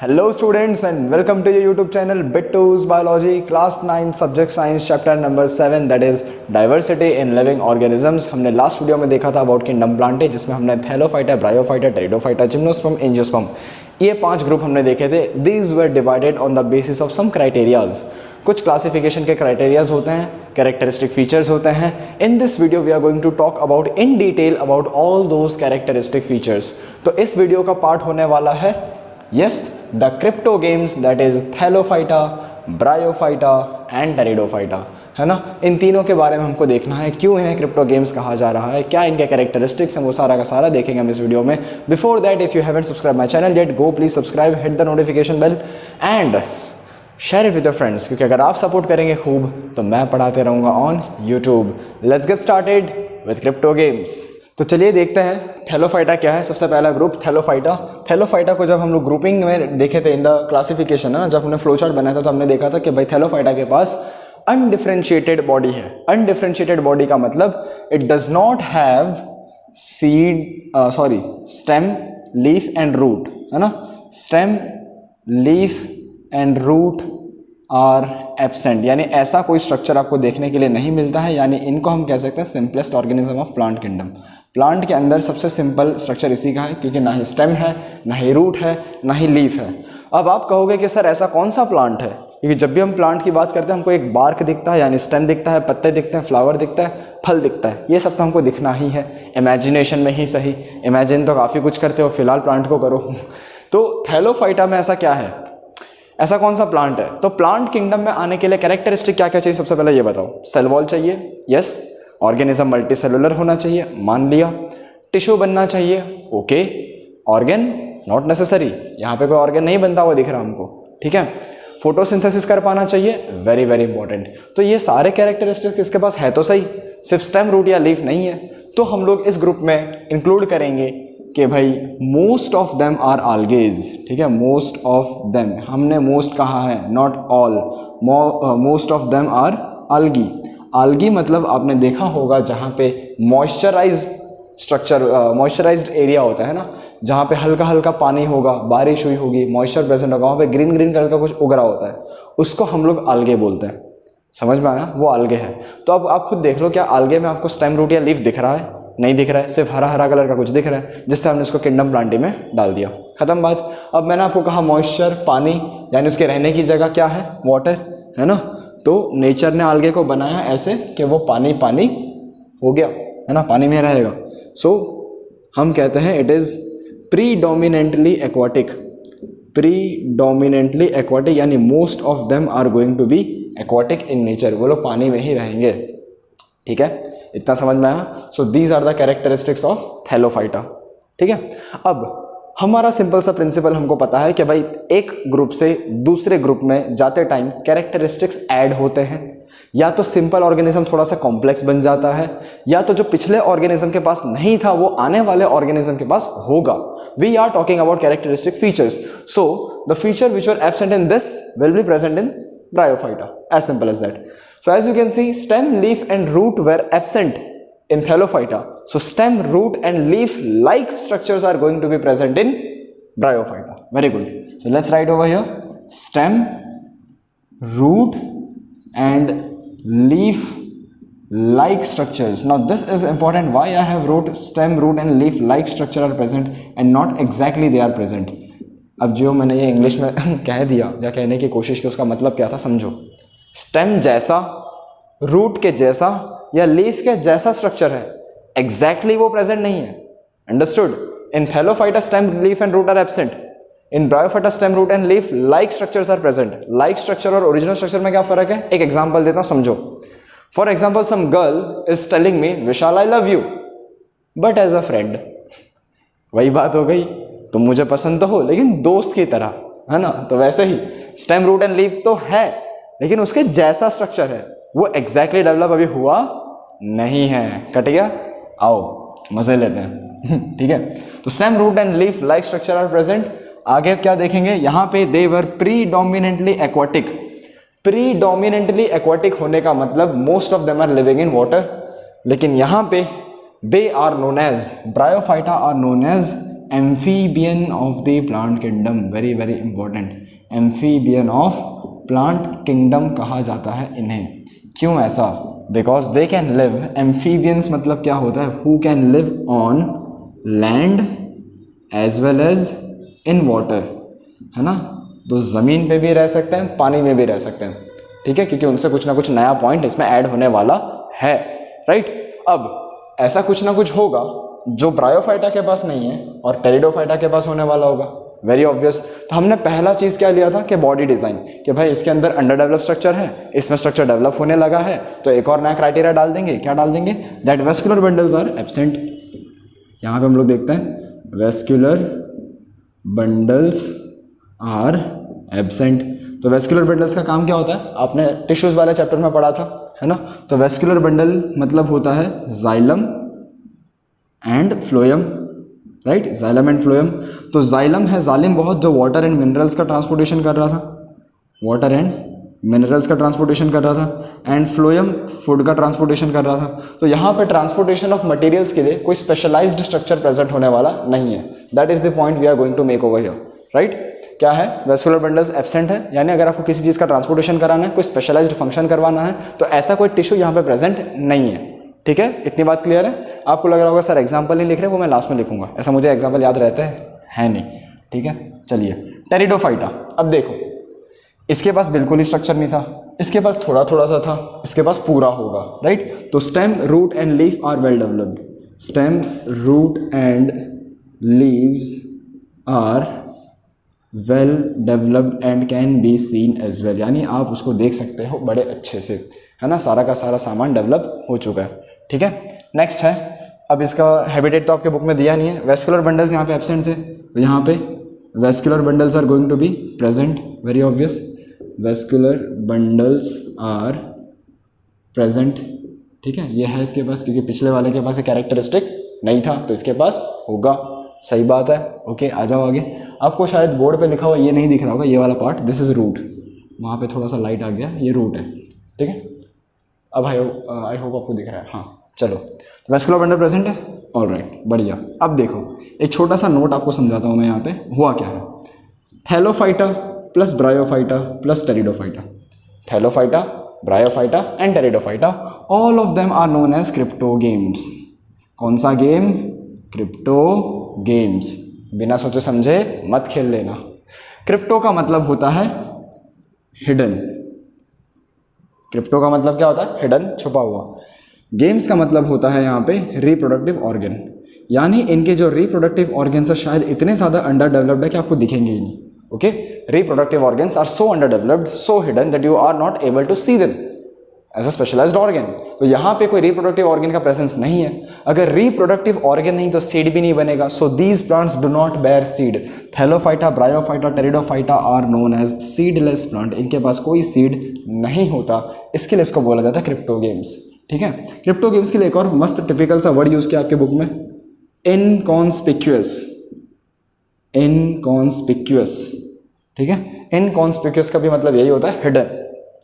Hello students and welcome to your YouTube channel Bittu's Biology Class 9 Subject Science Chapter number 7 that is Diversity in Living Organisms। हमने last video में देखा था about kingdom Plantae जिसमें हमने Thallophyta, bryophyta, pteridophyta, gymnosperm, angiosperm ये 5 group हमने देखे थे। These were divided on the basis of some criterias। कुछ क्लासिफिकेशन के क्राइटेरियाज होते हैं, कैरेक्टरिस्टिक फीचर्स होते हैं। In this video we are going to talk about in detail about all those characteristic features. तो इस वीडियो का पार्ट होने वाला है yes the crypto games that is thallophyta, bryophyta and pteridophyta है ना। इन तीनों के बारे में हमको देखना है, क्यों इन्हें क्रिप्टो गेम्स कहा जा रहा है, क्या इनके कैरेक्टरिस्टिक्स हैं, वो सारा का सारा देखेंगे हम इस वीडियो में। Before that if you haven't subscribe my channel yet go please subscribe, hit the notification bell and share it with your friends, क्योंकि अगर आप सपोर्ट करेंगे खूब तो मैं पढ़ाते रहूँगा on YouTube. Let's get started with crypto games. तो चलिए देखते हैं थैलोफाइटा क्या है। सबसे पहला ग्रुप थैलोफाइटा। थैलोफाइटा को जब हम लोग ग्रुपिंग में देखे थे इन द क्लासिफिकेशन है ना, जब हमने फ्लो चार्ट बनाया था तो हमने देखा था कि भाई थैलोफाइटा के पास अनडिफरेंशिएटेड बॉडी है। अनडिफरेंशिएटेड बॉडी का मतलब it does not have stem, leaf and root है ना। Stem, leaf and root are absent, यानी ऐसा कोई स्ट्रक्चर आपको देखने के लिए नहीं मिलता है। यानी इनको हम कह सकते हैं simplest organism of plant kingdom. Plant के अंदर सबसे सिंपल स्ट्रक्चर इसी का है, क्योंकि ना ही स्टेम है, ना ही रूट है, ना ही लीफ है। अब आप कहोगे कि सर ऐसा कौन सा प्लांट है, क्योंकि जब भी हम प्लांट की बात करते हैं हमको एक बार्क दिखता है, यानी स्टेम दिखता है, पत्ते दिखते हैं, फ्लावर दिखता है, फल दिखता है। ये सब तो हमको दिखना ही है, इमेजिनेशन में ही सही। इमेजिन तो काफ़ी कुछ करते हो, फिलहाल प्लांट को करो। तो थैलोफाइटा में ऐसा क्या है, ऐसा कौन सा प्लांट है? तो प्लांट किंगडम में आने के लिए कैरेक्टरिस्टिक क्या क्या चाहिए, सबसे पहले ये बताओ। सेल वॉल चाहिए, यस। ऑर्गेनिज्म मल्टीसेलुलर होना चाहिए, मान लिया। टिश्यू बनना चाहिए, ओके। ऑर्गन नॉट नेसेसरी, यहाँ पे कोई ऑर्गन नहीं बनता हुआ दिख रहा हमको, ठीक है। फोटोसिंथेसिस कर पाना चाहिए, वेरी वेरी इंपॉर्टेंट। तो ये सारे कैरेक्टरिस्टिक्स इसके पास है तो सही, सिर्फ स्टेम, रूट या लीफ नहीं है। तो हम लोग इस ग्रुप में इंक्लूड करेंगे कि भाई most of them are algae, ठीक है। मोस्ट ऑफ देम, हमने मोस्ट कहा है, not all. Most of them are algae. Algae मतलब आपने देखा होगा जहाँ पे मॉइस्चराइज स्ट्रक्चर, मॉइस्चराइज्ड एरिया होता है ना, जहाँ पे हल्का हल्का पानी होगा, बारिश हुई होगी, मॉइस्चर प्रेजेंट होगा, वहाँ पे ग्रीन ग्रीन कलर का कुछ उग रहा होता है, उसको हम लोग आल्गे बोलते हैं। समझ में आया, वो आल्गे है। तो अब आप खुद देख लो, क्या आल्गे में आपको स्टेम, रूट या लीफ दिख रहा है? नहीं दिख रहा है, सिर्फ हरा हरा कलर का कुछ दिख रहा है, जिससे हमने उसको किंगडम प्लांटी में डाल दिया, खत्म बात। अब मैंने आपको कहा मॉइस्चर, पानी, यानी उसके रहने की जगह क्या है, वाटर है ना। तो नेचर ने आल्गे को बनाया ऐसे कि वो पानी पानी हो गया है ना, पानी में रहेगा। सो हम कहते हैं it is predominantly aquatic. Predominantly aquatic यानी most of them are going to be aquatic in nature, वो लोग पानी में ही रहेंगे, ठीक है। इतना समझ में आया। So these are the characteristics of thallophyta, ठीक है। अब हमारा सिंपल सा प्रिंसिपल हमको पता है कि भाई एक ग्रुप से दूसरे ग्रुप में जाते टाइम कैरेक्टरिस्टिक्स ऐड होते हैं। या तो सिंपल ऑर्गेनिज्म थोड़ा सा कॉम्प्लेक्स बन जाता है, या तो जो पिछले ऑर्गेनिज्म के पास नहीं था वो आने वाले ऑर्गेनिज्म के पास होगा। We are talking about characteristic features. So the feature which are absent in this will be present in bryophyta, as simple as that. So as you can see, stem, leaf and root were absent in thallophyta. So stem, root and leaf like structures are going to be present in bryophyta. Very good. So let's write over here stem, root and leaf like structures. Now this is important. Why I have wrote stem, root and leaf like structure are present and not exactly they are present. अब जो मैंने ये English में कह दिया या कहने की कोशिश की, उसका मतलब क्या था समझो। स्टेम जैसा, रूट के जैसा या लीफ के जैसा स्ट्रक्चर है, एग्जैक्टली वो प्रेजेंट नहीं है। Understood? In thallophyta stem, leaf and root are absent. In bryophyta stem, root and leaf like structures are present. Like structure और ओरिजिनल स्ट्रक्चर में क्या फर्क है? एक एग्जांपल देता हूं, समझो। For example, some girl is telling me Vishal I love you but as a friend. वही बात हो गई, तुम मुझे पसंद तो हो लेकिन दोस्त की तरह, है ना। तो वैसे ही स्टेम, रूट एंड लीफ तो है लेकिन उसके जैसा स्ट्रक्चर है, वो एग्जैक्टली डेवलप अभी हुआ नहीं है। कट गया? आओ मजे लेते हैं। ठीक है। तो stem, root and leaf like structure are present. आगे क्या देखेंगे, यहाँ पे they were predominantly aquatic. Predominantly aquatic होने का मतलब most of them are living in water, लेकिन यहाँ पे they are known as, bryophyta are known as amphibian of the plant kingdom, very very important, amphibian of plant kingdom कहा जाता है इन्हें। क्यों ऐसा? Because they can live, amphibians मतलब क्या होता है, who can live on land as well as in water, है ना। तो ज़मीन पे भी रह सकते हैं, पानी में भी रह सकते हैं, ठीक है, क्योंकि उनसे कुछ ना कुछ नया पॉइंट इसमें ऐड होने वाला है, राइट। अब ऐसा कुछ ना कुछ होगा जो ब्रायोफाइटा के पास नहीं है और टेरिडोफाइटा के पास होने वाला होगा, वेरी ऑब्वियस। तो हमने पहला चीज़ क्या लिया था कि बॉडी डिज़ाइन, कि भाई इसके अंदर अंडर डेवलप स्ट्रक्चर है, इसमें स्ट्रक्चर डेवलप होने लगा है, तो एक और नया क्राइटेरिया डाल देंगे। क्या डाल देंगे? That vascular bundles are absent. यहाँ पे हम लोग देखते हैं वेस्कुलर बंडल्स आर एब्सेंट। तो वेस्कुलर बंडल्स का काम क्या होता है, आपने टिश्यूज वाले चैप्टर में पढ़ा था, है ना। तो वेस्कुलर बंडल मतलब होता है xylem and phloem, right, xylem and phloem. तो जाइलम है जालिम बहुत, जो वाटर एंड मिनरल्स का ट्रांसपोर्टेशन कर रहा था, वाटर एंड मिनरल्स का ट्रांसपोर्टेशन कर रहा था, एंड फ्लोएम फूड का ट्रांसपोर्टेशन कर रहा था। तो यहाँ पे ट्रांसपोर्टेशन ऑफ मटेरियल्स के लिए कोई स्पेशलाइज्ड स्ट्रक्चर प्रेजेंट होने वाला नहीं है। That is the point we are going to make over here, right. क्या है? वेस्कुलर बंडल्स एब्सेंट है, यानी अगर आपको किसी चीज़ का ट्रांसपोर्टेशन कराना है, कोई स्पेशलाइज्ड फंक्शन करवाना है, तो ऐसा कोई टिश्यू यहाँ पे प्रेजेंट नहीं है, ठीक है। इतनी बात क्लियर है? आपको लग रहा होगा सर एग्जाम्पल नहीं लिख रहे, वो मैं लास्ट में लिखूंगा, ऐसा मुझे एग्जाम्पल याद रहता है नहीं, ठीक है। चलिए टेरिडोफाइटा, अब देखो इसके पास बिल्कुल ही स्ट्रक्चर नहीं था, इसके पास थोड़ा थोड़ा सा था, इसके पास पूरा होगा, राइट। तो stem, root and leaf are well developed, stem, root and leaves are well developed and can be seen as well, यानी आप उसको देख सकते हो बड़े अच्छे से, है ना। सारा का सारा सामान डेवलप हो चुका है, ठीक है। नेक्स्ट है, अब इसका हैबिटेट तो आपके बुक में दिया नहीं है। वेस्कुलर बंडल्स यहाँ पे एब्सेंट थे, तो यहाँ पे vascular bundles are going to be present, very obvious, vascular bundles are present, ठीक है। ये है इसके पास, क्योंकि पिछले वाले के पास ये कैरेक्टरिस्टिक नहीं था, तो इसके पास होगा, सही बात है। ओके, आ जाओ आगे। आपको शायद बोर्ड पे लिखा हुआ ये नहीं दिख रहा होगा, ये वाला पार्ट, दिस इज रूट, वहाँ पे थोड़ा सा लाइट आ गया, ये रूट है, ठीक है। अब आई होप आपको दिख रहा है, हाँ। चलो, वेस्कुलर बंडल प्रेजेंट है, ऑलराइट, बढ़िया। अब देखो एक छोटा सा नोट आपको समझाता हूँ मैं यहाँ पे, हुआ क्या है। Thallophyta plus bryophyta plus pteridophyta, thallophyta, bryophyta and pteridophyta, all of them are known as cryptogams. कौन सा गेम? Crypto games. बिना सोचे समझे मत खेल लेना। क्रिप्टो का मतलब होता है हिडन, क्रिप्टो का मतलब क्या होता है? हिडन, छुपा हुआ। गेम्स का मतलब होता है यहाँ पे रिप्रोडक्टिव ऑर्गन, यानी इनके जो रिप्रोडक्टिव ऑर्गन्स है शायद इतने ज़्यादा अंडर डेवलप्ड है कि आपको दिखेंगे ही नहीं। Okay, reproductive organs are so under developed, so hidden that you are not able to see them as a specialised organ. तो यहाँ पे कोई रिप्रोडक्टिव ऑर्गन का प्रेजेंस नहीं है। अगर रिप्रोडक्टिव ऑर्गन नहीं तो सीड भी नहीं बनेगा। So these plants do not bear seed. Thallophyta, bryophyta, pteridophyta are known as seedless plant. इनके पास कोई सीड नहीं होता, इसके लिए इसको बोला जाता है क्रिप्टो गेम्स। ठीक है, क्रिप्टो गेम्स के लिए एक और मस्त टिपिकल सा वर्ड यूज किया आपके बुक में, इनकॉन्स्पिक्यूअस। इनकॉन्स्पिक्यूअस, ठीक है, इनकॉन्स्पिक्यूअस का भी मतलब यही होता है हिडन,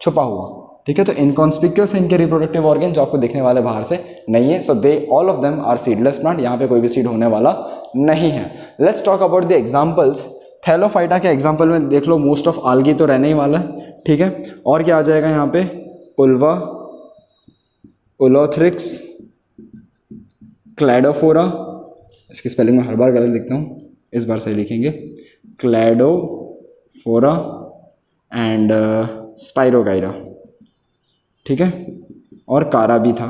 छुपा हुआ। ठीक है, तो इनकॉन्स्पिक्यूअस है इनके रिप्रोडक्टिव ऑर्गन जो आपको दिखने वाले बाहर से नहीं है। So they all of them are seedless plant. यहाँ पे कोई भी सीड होने वाला नहीं है। Let's talk about the examples. Thallophyta के एग्जांपल में देख लो, मोस्ट ऑफ आल्गी तो रहने ही वाला है। ठीक है, और क्या आ जाएगा यहाँ पे? उल्वा, उलोथ्रिक्स, क्लैडोफोरा, इसकी स्पेलिंग में हर बार गलत लिखता हूँ, इस बार सही लिखेंगे, क्लैडोफोरा एंड स्पाइरोगाइरा। ठीक है, और कारा भी था।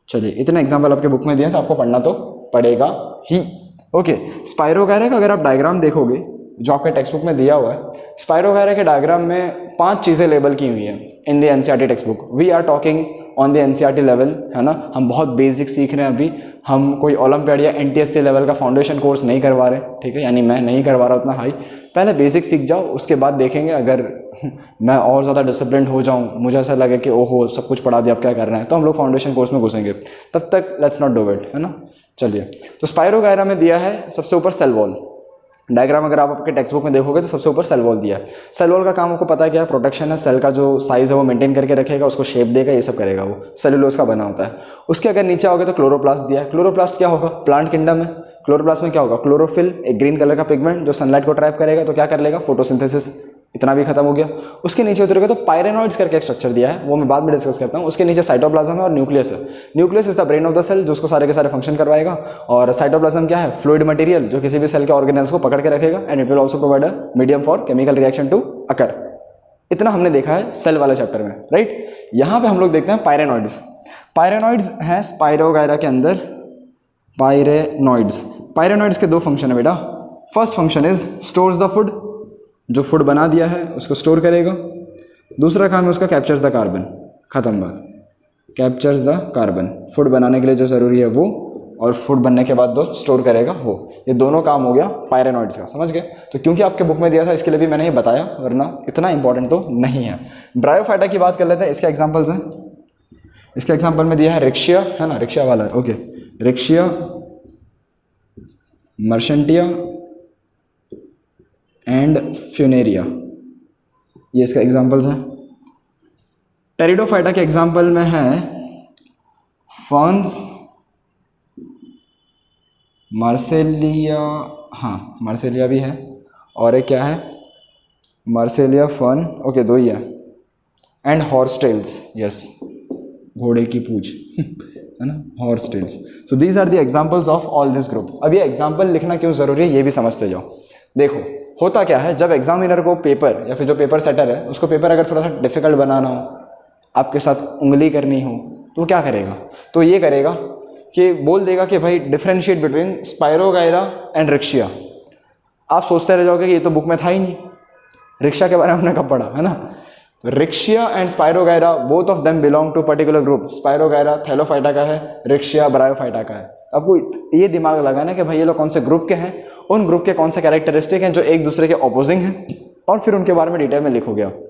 चलिए, इतने एग्जाम्पल आपके बुक में दिए तो आपको पढ़ना तो पड़ेगा ही। ओके, स्पाइरोगाइरा का अगर आप डायग्राम देखोगे जो आपके टेक्स्ट बुक में दिया हुआ है, स्पाइरोगाइरा के डायग्राम में 5 चीज़ें लेबल की हुई हैं in the NCERT text book. We are talking on the NCERT level, है ना। हम बहुत बेसिक सीख रहे हैं अभी, हम कोई ओलंपियाड या एनटीएससी लेवल का फाउंडेशन कोर्स नहीं करवा रहे। ठीक है, यानी मैं नहीं करवा रहा उतना हाई। पहले बेसिक सीख जाओ, उसके बाद देखेंगे। अगर मैं और ज़्यादा डिसिप्लिन हो जाऊँ, मुझे ऐसा लगे कि ओहो सब कुछ पढ़ा दिया अब क्या कर रहे हैं, तो हम लोग फाउंडेशन कोर्स में घुसेंगे। तब तक लेट्स नॉट डू इट, है ना। चलिए, तो स्पाइरोगाइरा में दिया है सबसे ऊपर सेल वॉल। डायग्राम अगर आप आपके टेक्स्ट बुक में देखोगे तो सबसे ऊपर सेल वॉल दिया है। सेल वॉल का काम आपको पता है क्या है? प्रोटेक्शन है। सेल का जो साइज है वो मेंटेन करके रखेगा, उसको शेप देगा, ये सब करेगा। वो सेलुलोज का बना होता है। उसके अगर नीचे आओगे तो क्लोरोप्लास्ट दिया है। क्लोरोप्लास्ट क्या होगा? प्लांट किंगडम है। क्लोरोप्लास्ट में क्या होगा, क्लोरोफिल, एक ग्रीन कलर का पिगमेंट जो सनलाइट को ट्रैप करेगा, तो क्या कर लेगा, फोटोसिंथेसिस, इतना भी खत्म हो गया। उसके नीचे उतरेगा तो पायरेनॉइड्स करके एक स्ट्रक्चर दिया है, वो मैं बाद में डिस्कस करता हूँ। उसके नीचे साइटोप्लाज्म है और न्यूक्लियस है। Nucleus is the brain of the cell, जो उसको सारे के सारे फंक्शन करवाएगा। और साइटोप्लाज्म क्या है, फ्लूइड मटेरियल जो किसी भी सेल के ऑर्गेनेल्स को पकड़ के रखेगा, and it will also provide a medium for chemical reaction to occur. इतना हमने देखा है सेल वाले चैप्टर में, राइट। यहाँ पे हम लोग देखते हैं पायरेनॉइड्स। पायरेनॉइड्स हैं स्पाइरोगायरा के अंदर, पायरेनॉइड्स के दो फंक्शन है बेटा। First function is stores the food, जो फूड बना दिया है उसको स्टोर करेगा। दूसरा काम है उसका कैप्चर्स द कार्बन, खत्म बात, कैप्चर्स द कार्बन, फूड बनाने के लिए जो ज़रूरी है वो, और फूड बनने के बाद जो स्टोर करेगा वो। ये दोनों काम हो गया पायरेनॉइड्स का, समझ गए। तो क्योंकि आपके बुक में दिया था इसके लिए भी मैंने ये बताया, वरना इतना इंपॉर्टेंट तो नहीं है। ब्रायोफाइटा की बात कर लेते हैं, इसके एग्जाम्पल्स हैं। इसके एग्जाम्पल में दिया है रिक्शिया, है ना, रिक्शिया वाला, ओके, रिक्शिया, मर्शेंटिया एंड फ्यूनेरिया, ये इसका एग्जाम्पल्स हैं। टेरिडोफाइटा के एग्जाम्पल में है फर्न्स, मार्सेलिया, हाँ मार्सेलिया भी है, और एक क्या है, मार्सेलिया फर्न, ओके दो ही है, एंड हॉर्सटेल्स, यस, घोड़े की पूंछ है ना, horsetails. So these are the examples of all this group. अब ये एग्जाम्पल लिखना क्यों ज़रूरी है ये भी समझते जाओ। देखो होता क्या है, जब एग्जामिनर को पेपर या फिर जो पेपर सेटर है उसको पेपर अगर थोड़ा सा डिफिकल्ट बनाना हो, आपके साथ उंगली करनी हो, तो वो क्या करेगा, तो ये करेगा कि बोल देगा कि भाई डिफ्रेंशिएट बिटवीन स्पाइरोगायरा एंड रिक्शिया। आप सोचते रह जाओगे कि ये तो बुक में था ही नहीं, रिक्शा के बारे में हमने कब पढ़ा, है ना। Riccia and spirogyra both of them belong to particular group. Spirogyra thallophyta का है, रिक्शिया ब्रायोफाइटा का है। आपको ये दिमाग लगाना है कि भाई ये लोग कौन से ग्रुप के हैं, उन ग्रुप के कौन से कैरेक्टरिस्टिक हैं जो एक दूसरे के ऑपोजिंग हैं, और फिर उनके बारे में डिटेल में लिखोगे आप।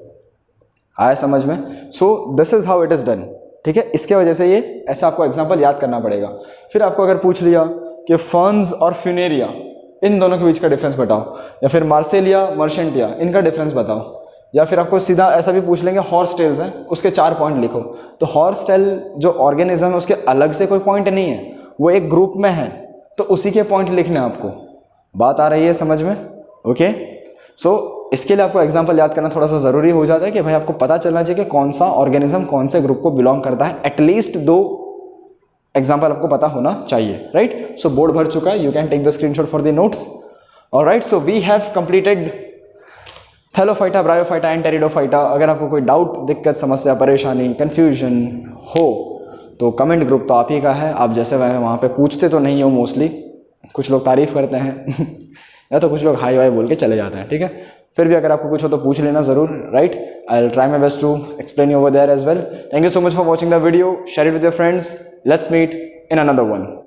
आया समझ में। So this is how it is done, ठीक है। इसके वजह से ये ऐसा आपको एग्जाम्पल याद करना पड़ेगा। फिर आपको अगर पूछ लिया कि फर्न्स और फ्यूनेरिया, इन दोनों के बीच का डिफरेंस बताओ, या फिर मार्सेलिया मर्शेंटिया, इनका डिफरेंस बताओ, या फिर आपको सीधा ऐसा भी पूछ लेंगे हॉर्स टेल्स हैं, उसके 4 पॉइंट लिखो। तो हॉर्स टेल जो ऑर्गेनिज्म है उसके अलग से कोई पॉइंट नहीं है, वो एक ग्रुप में है, तो उसी के पॉइंट लिखने हैं आपको। बात आ रही है समझ में, ओके। सो इसके लिए आपको एग्जाम्पल याद करना थोड़ा सा ज़रूरी हो जाता है कि भाई आपको पता चलना चाहिए कि कौन सा ऑर्गेनिज्म कौन से ग्रुप को बिलोंग करता है। एटलीस्ट 2 एग्जाम्पल आपको पता होना चाहिए, राइट। सो बोर्ड भर चुका है, you can take the screenshot for the notes. Alright, so we have completed thallophyta, bryophyta and pteridophyta. अगर आपको कोई डाउट, दिक्कत, समस्या, परेशानी, कन्फ्यूजन हो तो कमेंट ग्रुप तो आप ही का है। आप जैसे वहाँ पे पूछते तो नहीं हो मोस्टली, कुछ लोग तारीफ़ करते हैं या तो कुछ लोग हाई वाई बोल के चले जाते हैं, ठीक है। फिर भी अगर आपको कुछ हो तो पूछ लेना ज़रूर, right. I will try my best to explain you over there as well. Thank you so much for watching the video, share it with your friends, let's meet in another one.